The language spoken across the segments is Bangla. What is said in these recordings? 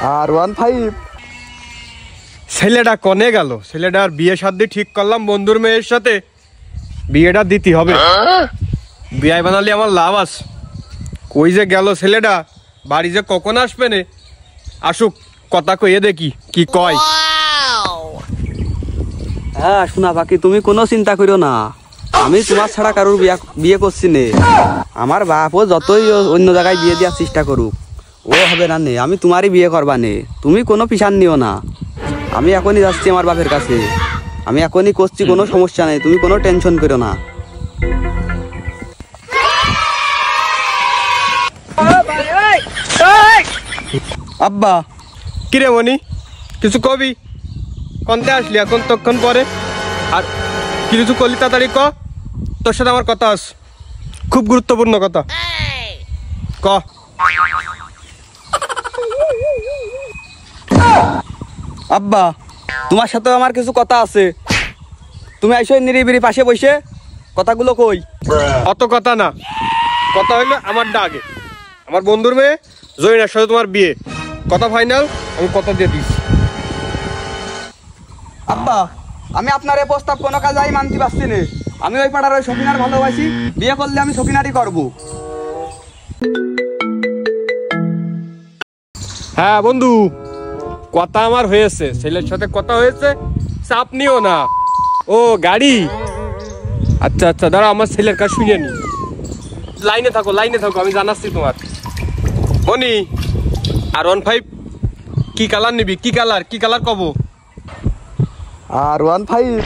R15 ছেলেটা কনে গেল? ছেলেটার বিয়ে শাদী ঠিক করলাম বন্ধুর মেয়ের সাথে, বিয়েটা দিতে হবে। বিয়ে বানালে আমার লাভ আছে। কই যে গেল ছেলেটা? বাড়ি যে কখন আসবে নে? আসুক, কথা কইয়ে দেখি কি কয়। হ্যাঁ শোনা বাকি, তুমি কোনো চিন্তা করো না, আমি তোমার ছাড়া কারোর বিয়ে করছি নে। আমার বাপও যতই অন্য জায়গায় বিয়ে দেওয়ার চেষ্টা করুক, ও হবে না নে, আমি তোমারই বিয়ে করবা নে। তুমি কোনো পিছান নিও না, আমি এখনই যাচ্ছি আমার বাপের কাছে, আমি এখনই করছি, কোনো সমস্যা নেই, তুমি কোনো টেনশন করো না। আব্বা। কিরে মনি, কিছু কবি? কনতে আসলি এখন? তখন পরে আর কিছু করলি, তাড়াতাড়ি ক। তোর সাথে আমার কথা আছে, খুব গুরুত্বপূর্ণ কথা। ক। আব্বা, তোমার সাথে আমার কিছু কথা আছে, তুমি আইসো নিরিবিরি পাশে বসে কথাগুলো কই। অত কথা না, কথা হইলো আমার আগে। আমার বন্ধুর মেয়ে জয়নার সাথে তোমার বিয়ে, কথা ফাইনাল, আমি কথা দিয়ে দিচ্ছি। আব্বা, আমি আপনার এই প্রস্তাব কোনো কাজেই মানতে পারছি না। আমি ওই পাড়ার ওই সকিনার ভালোবাসি, বিয়ে করলে আমি সকিনারই করব। হ্যাঁ বন্ধু, কথা আমার হয়েছে, ছেলের সাথে কথা হয়েছে, চাপ নিও না। ও গাড়ি, আচ্ছা আচ্ছা, দাঁড়া আমার ছেলের কাছে শুনে নি। লাইনে থাকো, লাইনে থাকো, আমি জানাচ্ছি তোমার। মনি, R15 কি কালার নিবি? কি কালার? কি কালার কব? R15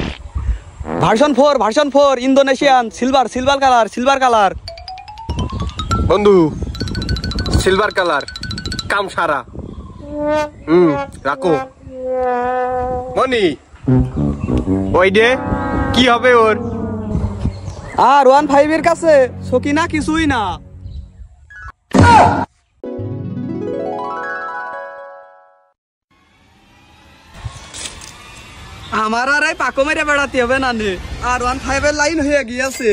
version 4 Indonesian silver colour. বন্ধু, সিলভার কালার কাম সারা। রাখো। মনি, ওই ডে কি হবে ওর? R15 এর কাছে সকিনা কিছুই না। আমার আর এই পাকো মেরে বেড়াতে হবে না নে, R15 এর লাইন হয়ে গিয়েছে।